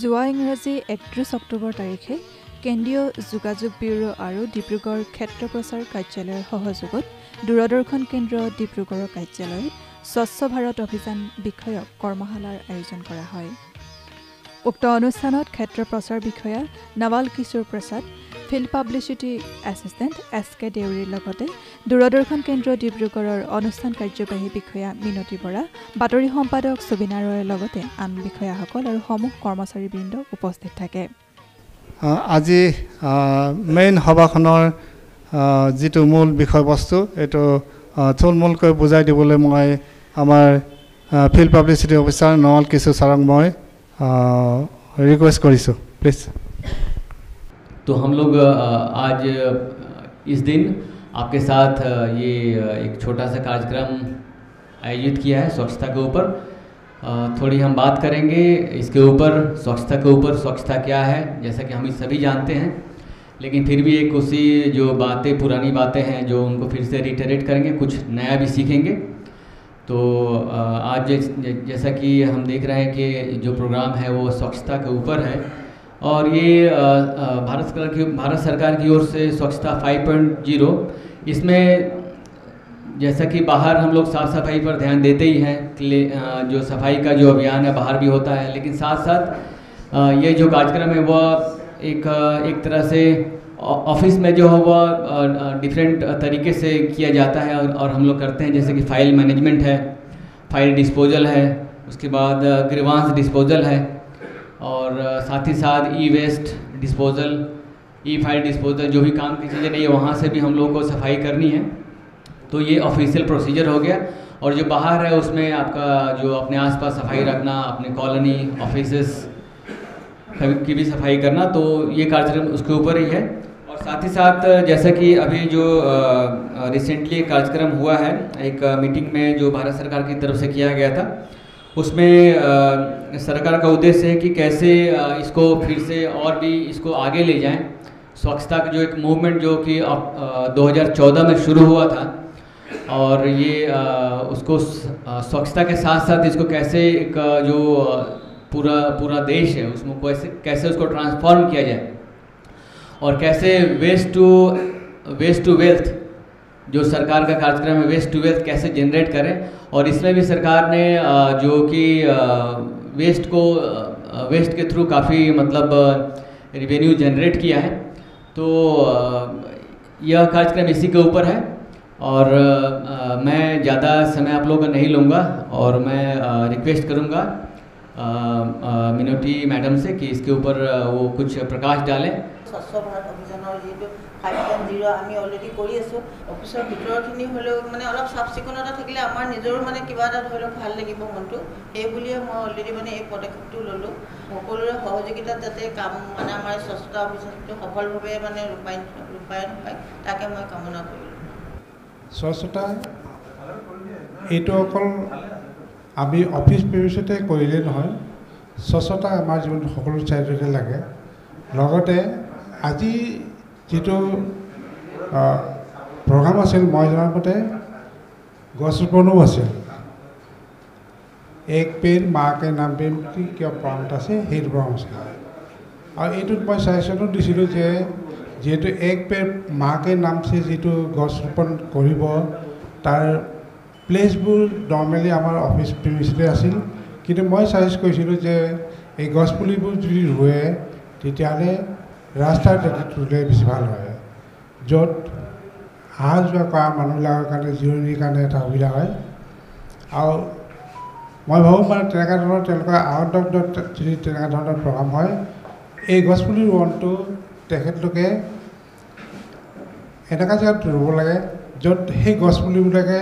যোৱা ইংৰাজী 31 অক্টোবৰ তাৰিখে কেন্দ্ৰীয় যোগাযোগ ব্যুৰো আৰু ডিব্ৰুগড় ক্ষেত্ৰ প্ৰচাৰ কাৰ্যালয়ৰ সহযোগত দূৰদৰ্শন কেন্দ্ৰ ডিব্ৰুগড়ৰ কাৰ্যালয়ত স্বচ্ছ ভাৰত অভিযান বিষয়ক কৰ্মশালাৰ আয়োজন কৰা হয়। উক্ত অনুষ্ঠানত ক্ষেত্ৰ প্ৰচাৰ বিষয়া নৱাল কিশোৰ প্ৰসাদ, ফিল্ড পাব্লিচিটি এছিষ্টেণ্ট SK দেউৰীৰ লগতে দূৰদৰ্শন কেন্দ্ৰ ডিব্ৰুগড়ৰ অনুষ্ঠান কাৰ্যবাহী বিষয়া মিনতী বৰা, বাতৰি সম্পাদক সুবিনা ৰয়ৰ লগতে আন বিষয়াসকল আৰু সমূহ কৰ্মচাৰীবৃন্দ উপস্থিত থাকে। আজি মেইন সভাখনৰ যিটো মূল বিষয়বস্তু এইটো থুলমূলকৈ বুজাই দিবলৈ মই আমাৰ ফিল্ড পাব্লিচিটি অফিচাৰ নৱাল কিশোৰ ছাৰক মই रिक्वेस्ट करिसो प्लीज। तो हम लोग आज इस दिन आपके साथ ये एक छोटा सा कार्यक्रम आयोजित किया है स्वच्छता के ऊपर। थोड़ी हम बात करेंगे इसके ऊपर, स्वच्छता के ऊपर। स्वच्छता क्या है जैसा कि हम सभी जानते हैं, लेकिन फिर भी एक उसी जो बातें, पुरानी बातें हैं जो उनको फिर से रिटरेट करेंगे, कुछ नया भी सीखेंगे। तो आज जैसा कि हम देख रहे हैं कि जो प्रोग्राम है वो स्वच्छता के ऊपर है और ये भारत सरकार की ओर से स्वच्छता 5.0, इसमें जैसा कि बाहर हम लोग साफ़ सफाई पर ध्यान देते ही हैं, जो सफाई का जो अभियान है बाहर भी होता है, लेकिन साथ साथ ये जो कार्यक्रम है वह एक तरह से ऑफिस में जो है वह डिफरेंट तरीके से किया जाता है और हम लोग करते हैं, जैसे कि फ़ाइल मैनेजमेंट है, फ़ाइल डिस्पोजल है, उसके बाद ग्रीवांस डिस्पोजल है और साथ ही साथ ई वेस्ट डिस्पोजल, ई फाइल डिस्पोजल, जो भी काम की चीज़ें नहीं है वहाँ से भी हम लोग को सफाई करनी है। तो ये ऑफिशियल प्रोसीजर हो गया। और जो बाहर है उसमें आपका जो अपने आसपास सफाई रखना, अपने कॉलोनी ऑफिसेस की भी सफाई करना, तो ये कार्यक्रम उसके ऊपर ही है। और साथ ही साथ जैसा कि अभी जो रिसेंटली कार्यक्रम हुआ है, एक मीटिंग में जो भारत सरकार की तरफ से किया गया था, उसमें सरकार का उद्देश्य है कि कैसे इसको फिर से और भी इसको आगे ले जाएं। स्वच्छता का जो एक मूवमेंट जो कि 2014 में शुरू हुआ था और ये उसको स्वच्छता के साथ साथ इसको कैसे एक जो पूरा देश है उसमें कैसे उसको ट्रांसफॉर्म किया जाए और कैसे वेस्ट टू वेल्थ, जो सरकार का कार्यक्रम है वेस्ट टू वेल्थ कैसे जनरेट करें। और इसमें भी सरकार ने जो कि वेस्ट के थ्रू काफ़ी मतलब रिवेन्यू जनरेट किया है। तो यह कार्यक्रम इसी के ऊपर है और मैं ज़्यादा समय आप लोगों का नहीं लूँगा और मैं रिक्वेस्ट करूँगा मिनोटी मैडम से कि इसके ऊपर वो कुछ प्रकाश डालें। स्वच्छ भारत अभियाনৰ যিটো 5.0 আমি অলৰেডি কৰি আছোঁ। অফিচৰ ভিতৰখিনি হ'লেও মানে অলপ চাফ চিকুণতা থাকিলে আমাৰ নিজৰো মানে কিবা এটা ধৰি লওক ভাল লাগিব মনটো, সেই বুলিয়ে মই অলৰেডি মানে এই পদক্ষেপটো ল'লোঁ। সকলোৰে সহযোগিতাত যাতে কাম মানে আমাৰ স্বচ্ছতা অভিযানটো সফলভাৱে মানে ৰূপায়ণ হয় তাকে মই কামনা কৰিলোঁ। স্বচ্ছতা এইটো অকল আমি অফিচ প্ৰেমিছতে কৰিলে নহয়, স্বচ্ছতা আমাৰ জীৱনত সকলো চাইডতে লাগে। লগতে আজি যিটো প্ৰগ্ৰাম আছিল মই জনাৰ মতে গছ ৰোপণো আছিল। এক পেड़ माँ के नाम पे কিয় প্ৰগ্ৰাম আছে সেইটো প্ৰগ্ৰাম আছিল। আৰু এইটোত মই ছাজেশ্যনো দিছিলোঁ যে যিহেতু এক পেड़ माँ के नाम से যিটো গছ ৰোপণ কৰিব তাৰ প্লেচবোৰ নৰ্মেলি আমাৰ অফিচ প্ৰিমিছতে আছিল, কিন্তু মই ছাজেষ্ট কৰিছিলোঁ যে এই গছপুলিবোৰ যদি ৰুৱে তেতিয়াহ'লে ৰাস্তাৰ দাঁতিত ৰুলে বেছি ভাল হয়, য'ত অহা যোৱা কৰা মানুহবিলাকৰ কাৰণে জিৰণিৰ কাৰণে এটা সুবিধা হয়। আৰু মই ভাবোঁ মানে তেনেকুৱা ধৰণৰ তেওঁলোকৰ আউটডোৰত যদি তেনেকুৱা ধৰণৰ প্ৰগ্ৰাম হয়, এই গছপুলি ৰোপণটো তেখেতলোকে এনেকুৱা জেগাত ৰুব লাগে য'ত সেই গছপুলিবিলাকে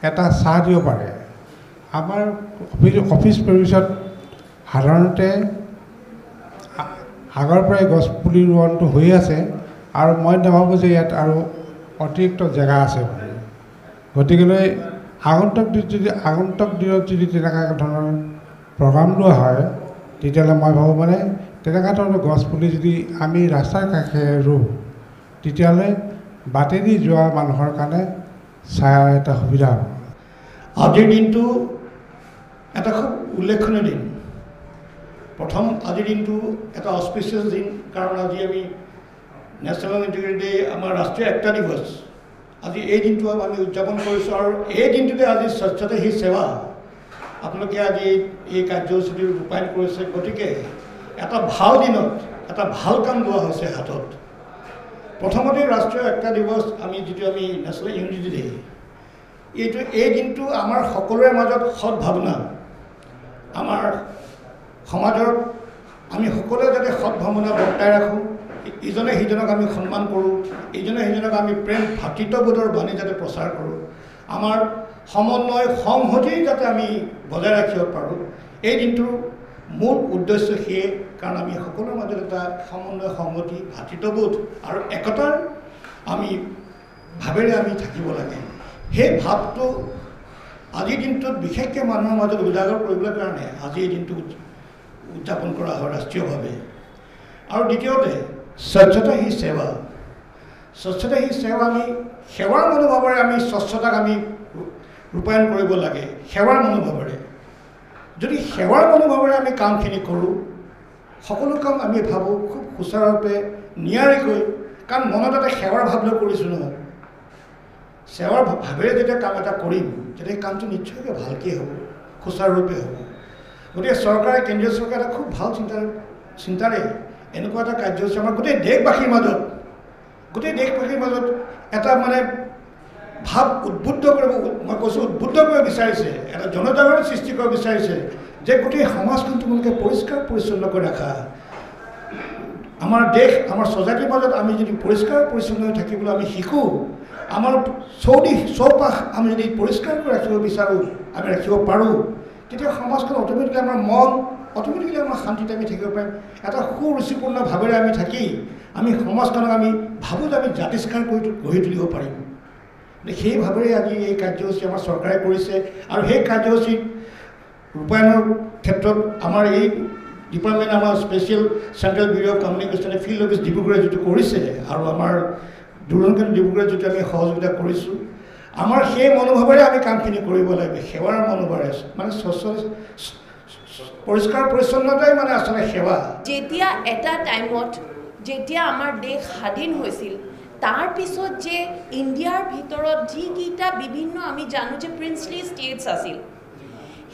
এটা ছাঁ দিব পাৰে। আমাৰ অফিচ প্ৰেমিছত সাধাৰণতে আগৰ পৰাই গছ পুলি ৰোপণটো হৈ আছে আৰু মই নাভাবোঁ যে ইয়াত আৰু অতিৰিক্ত জেগা আছে বুলি। গতিকেলৈ আগন্তুক দিনত যদি তেনেকুৱা ধৰণৰ প্ৰগ্ৰাম লোৱা হয় তেতিয়াহ'লে মই ভাবোঁ মানে তেনেকুৱা ধৰণৰ গছ পুলি যদি আমি ৰাস্তাৰ কাষে ৰুওঁ তেতিয়াহ'লে বাটেদি যোৱা মানুহৰ কাৰণে ছায়া এটা সুবিধা হ'ব। আজিৰ দিনটো এটা খুব উল্লেখনীয় দিন। প্ৰথম আজিৰ দিনটো এটা অস্পিচিয়াছ দিন, কাৰণ আজি আমি নেশ্যনেল ইণ্টিগ্ৰিটি ডে, আমাৰ ৰাষ্ট্ৰীয় একতা দিৱস, আজি এই দিনটো আমি উদযাপন কৰিছোঁ। আৰু এই দিনটোতে আজি স্বচ্ছতা হি সেৱা আপোনালোকে আজি এই কাৰ্যসূচীটো ৰূপায়ণ কৰিছে। গতিকে এটা ভাল দিনত এটা ভাল কাম লোৱা হৈছে হাতত। প্ৰথমতে ৰাষ্ট্ৰীয় একতা দিৱস আমি যিটো আমি নেশ্যনেল ইউনিটি ডে, এই দিনটো আমাৰ সকলোৰে মাজত সদ্ভাৱনা, আমাৰ সমাজৰ আমি সকলোৱে যাতে সদ্ভাৱনা বৰ্তাই ৰাখোঁ, ইজনে সিজনক আমি সন্মান কৰোঁ, ইজনে সিজনক আমি প্ৰেম ভাতৃত্ববোধৰ বাণী যাতে প্ৰচাৰ কৰোঁ, আমাৰ সমন্বয় সংহতি যাতে আমি বজাই ৰাখিব পাৰোঁ, এই দিনটোৰ মূল উদ্দেশ্য সেয়ে। কাৰণ আমি সকলোৰে মাজত এটা সমন্বয় সংহতি ভাতৃত্ববোধ আৰু একতাৰ আমি ভাৱেৰে আমি থাকিব লাগে। সেই ভাৱটো আজিৰ দিনটোত বিশেষকৈ মানুহৰ মাজত উজাগৰ কৰিবলৈ কাৰণে আজি এই দিনটো উদযাপন কৰা হয় ৰাষ্ট্ৰীয়ভাৱে। আৰু দ্বিতীয়তে স্বচ্ছতা হি সেৱা। স্বচ্ছতা হি সেৱা, আমি সেৱাৰ মনোভাৱেৰে আমি স্বচ্ছতাক আমি ৰূপায়ণ কৰিব লাগে। সেৱাৰ মনোভাৱেৰে যদি সেৱাৰ মনোভাৱেৰে আমি কামখিনি কৰোঁ, সকলো কাম আমি ভাবোঁ খুব সুচাৰুৰূপে নিয়াৰিকৈ, কাৰণ মনত এটা সেৱাৰ ভাৱ লৈ কৰিছোঁ নহয়। সেৱাৰ ভাৱেৰে যেতিয়া কাম এটা কৰিম, তেতিয়া কামটো নিশ্চয়কৈ ভালকৈ হ'ব, সুচাৰুৰূপে হ'ব। গতিকে চৰকাৰে, কেন্দ্ৰীয় চৰকাৰে এটা খুব ভাল চিন্তাৰে এনেকুৱা এটা কাৰ্যসূচী আমাৰ গোটেই দেশবাসীৰ মাজত এটা মানে ভাৱ উদ্বুদ্ধ কৰিব, মই কৈছোঁ উদ্বুদ্ধ কৰিব বিচাৰিছে, এটা জনজাগৰণ সৃষ্টি কৰিব বিচাৰিছে যে গোটেই সমাজখন তোমালোকে পৰিষ্কাৰ পৰিচ্ছন্ন কৰি ৰাখা। আমাৰ দেশ, আমাৰ ছ'চাইটিৰ মাজত আমি যদি পৰিষ্কাৰ পৰিচ্ছন্ন হৈ থাকিবলৈ আমি শিকোঁ, আমাৰ চৌপাশ আমি যদি পৰিষ্কাৰ কৰি ৰাখিব বিচাৰোঁ, আমি ৰাখিব পাৰোঁ, তেতিয়া সমাজখন অট'মেটিকলি আমাৰ মন, অট'মেটিকলি আমাৰ শান্তিত আমি থাকিব পাৰিম। এটা সুৰুচিপূৰ্ণ ভাৱেৰে আমি থাকি আমি সমাজখনক আমি ভাবোঁ যে আমি জাতিষ্কাৰ কৰি গঢ়ি তুলিব পাৰিম। সেই ভাৱেৰে আজি এই কাৰ্যসূচী আমাৰ চৰকাৰে কৰিছে। আৰু সেই কাৰ্যসূচী ৰূপায়ণৰ ক্ষেত্ৰত আমাৰ এই ডিপাৰ্টমেণ্ট, আমাৰ স্পেচিয়েল চেণ্ট্ৰেল ব্যুৰ অফ কমিউনিকেশ্যনে ফিল্ড অফিচ ডিব্ৰুগড়ে যিটো কৰিছে, আৰু আমাৰ দূৰদৰ্শন কেন্দ্ৰ ডিব্ৰুগড়ে যিটো আমি সহযোগিতা কৰিছোঁ, আমাৰ সেই মনোভাৱেৰে আমি কামখিনি কৰিব লাগিব। সেৱাৰ মনোভাৱেৰে, মানে পৰিষ্কাৰ পৰিচ্ছন্নতাই মানে আচলতে সেৱা। যেতিয়া এটা টাইমত যেতিয়া আমাৰ দেশ স্বাধীন হৈছিল, তাৰ পিছত যে ইণ্ডিয়াৰ ভিতৰত যিকেইটা বিভিন্ন আমি জানো যে প্ৰিন্সলি ষ্টেটছ আছিল,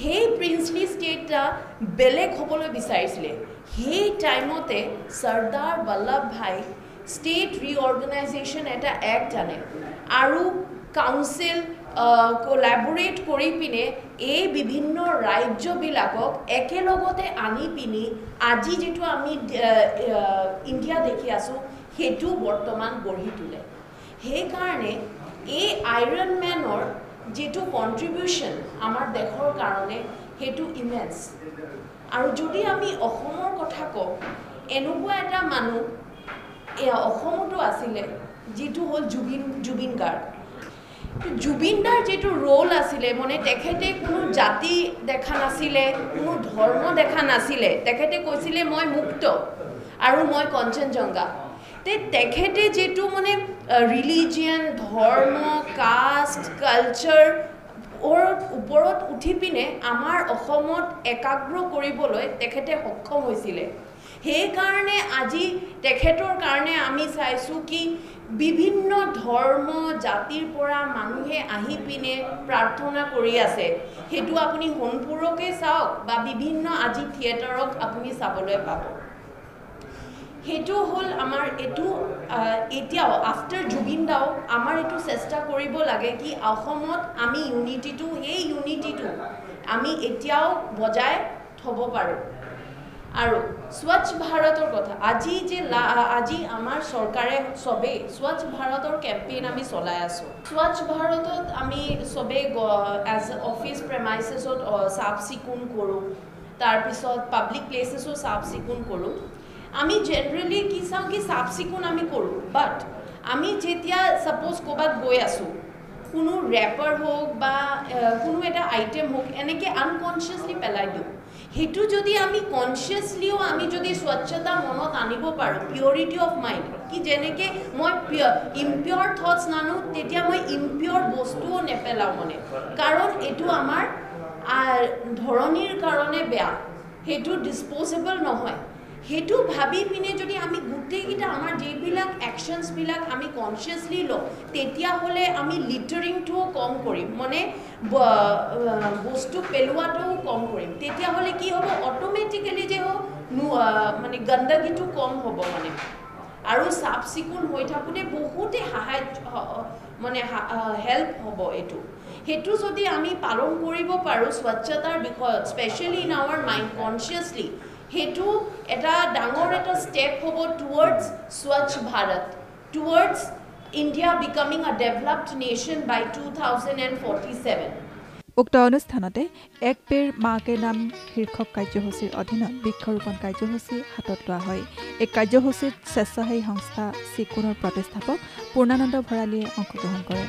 সেই প্ৰিন্সলি ষ্টেটটা বেলেগ হ'বলৈ বিচাৰিছিলে। সেই টাইমতে চৰ্দাৰ বল্লভ ভাই ষ্টেট ৰিঅৰ্গেনাইজেশ্যন এটা এক্ট আনে আৰু কাউন্সিল কোলাবৰেট কৰি পিনে এই বিভিন্ন ৰাজ্যবিলাকক একেলগতে আনি পিনি আজি যিটো আমি ইণ্ডিয়া দেখি আছোঁ, সেইটো বৰ্তমান গঢ়ি তোলে। সেইকাৰণে এই আইৰণ মেনৰ যিটো কণ্ট্ৰিবিউশ্যন আমাৰ দেশৰ কাৰণে, সেইটো ইমেন্স। আৰু যদি আমি অসমৰ কথা কওঁ, এনেকুৱা এটা মানুহ অসমতো আছিলে যিটো হ'ল জুবিন গাৰ্গ। জুবিন দাৰ যিটো ৰোল আছিলে, মানে তেখেতে কোনো জাতি দেখা নাছিলে, কোনো ধৰ্ম দেখা নাছিলে। তেখেতে কৈছিলে মই মুক্ত আৰু মই কঞ্চনজংঘা। তেখেতে যিটো মানে ৰিলিজিয়ন, ধৰ্ম, কাষ্ট, কালচাৰ ওপৰত উঠি পিনে আমাৰ অসমত একাগ্ৰ কৰিবলৈ তেখেতে সক্ষম হৈছিলে। সেইকাৰণে আজি তেখেতৰ কাৰণে আমি চাইছোঁ কি বিভিন্ন ধৰ্ম জাতিৰ পৰা মানুহে আহি পিনে প্ৰাৰ্থনা কৰি আছে। সেইটো আপুনি সোণপুৰকে চাওক বা বিভিন্ন আজি থিয়েটাৰক আপুনি চাবলৈ পাব। সেইটো হ'ল আমাৰ এইটো এতিয়াও আফটাৰ জুবিন দাও আমাৰ এইটো চেষ্টা কৰিব লাগে কি অসমত আমি ইউনিটিটো, সেই ইউনিটিটো আমি এতিয়াও বজাই থ'ব পাৰোঁ। আৰু স্বচ্ছ ভাৰতৰ কথা, আজি আমাৰ চৰকাৰে চবেই স্বচ্ছ ভাৰতৰ কেম্পেইন আমি চলাই আছোঁ। স্বচ্ছ ভাৰতত আমি চবেই এজ অফিচ প্ৰেমাইচেছত চাফ চিকুণ কৰোঁ, তাৰপিছত পাব্লিক প্লেচেছো চাফ চিকুণ কৰোঁ। আমি জেনেৰেলি কি চাওঁ কি চাফ চিকুণ আমি কৰোঁ, বাট আমি যেতিয়া ছাপ'জ ক'ৰবাত গৈ আছোঁ, কোনো ৰেপাৰ হওক বা কোনো এটা আইটেম হওক, এনেকৈ আনকনচিয়াছলি পেলাই দিওঁ। সেইটো যদি আমি কনচিয়াছলিও আমি যদি স্বচ্ছতা মনত আনিব পাৰোঁ, পিয়ৰিটি অফ মাইণ্ড, কি যেনেকৈ মই ইম্পিয়ৰ থটছ নানো, তেতিয়া মই ইম্পিয়ৰ বস্তুও নেপেলাওঁ মানে, কাৰণ এইটো আমাৰ ধৰণিৰ কাৰণে বেয়া। সেইটো ডিছপ'জেবল নহয় সেইটো ভাবি পিনে যদি আমি গোটেইকেইটা আমাৰ যিবিলাক একশ্যনছবিলাক আমি কনচিয়াছলি লওঁ তেতিয়াহ'লে আমি লিটাৰিংটোও কম কৰিম মানে বস্তু পেলোৱাটোও কম কৰিম তেতিয়াহ'লে কি হ'ব অট'মেটিকেলি যে মানে গণ্ডগীটো কম হ'ব মানে আৰু চাফ চিকুণ হৈ থাকোঁতে বহুতে মানে হেল্প হ'ব এইটো সেইটো যদি আমি পালন কৰিব পাৰোঁ স্বচ্ছতাৰ বিষয়ত specially in our mind consciously সেইটো এটা ডাঙৰ এটা ষ্টেপ হ'ব টুৱাৰ্ডছ স্বচ্ছ Bharat towards India becoming a developed nation by 2047 উক্ত অনুষ্ঠানতে এক পেৰ মাকে নাম শীৰ্ষক কাৰ্যসূচীৰ অধীনত বৃক্ষৰোপণ কাৰ্যসূচী হাতত লোৱা হয় এই কাৰ্যসূচীত স্বেচ্ছাসেৱী সংস্থা চিকুনৰ প্ৰতিষ্ঠাপক পূৰ্ণানন্দ ভৰালীয়ে অংশগ্ৰহণ কৰে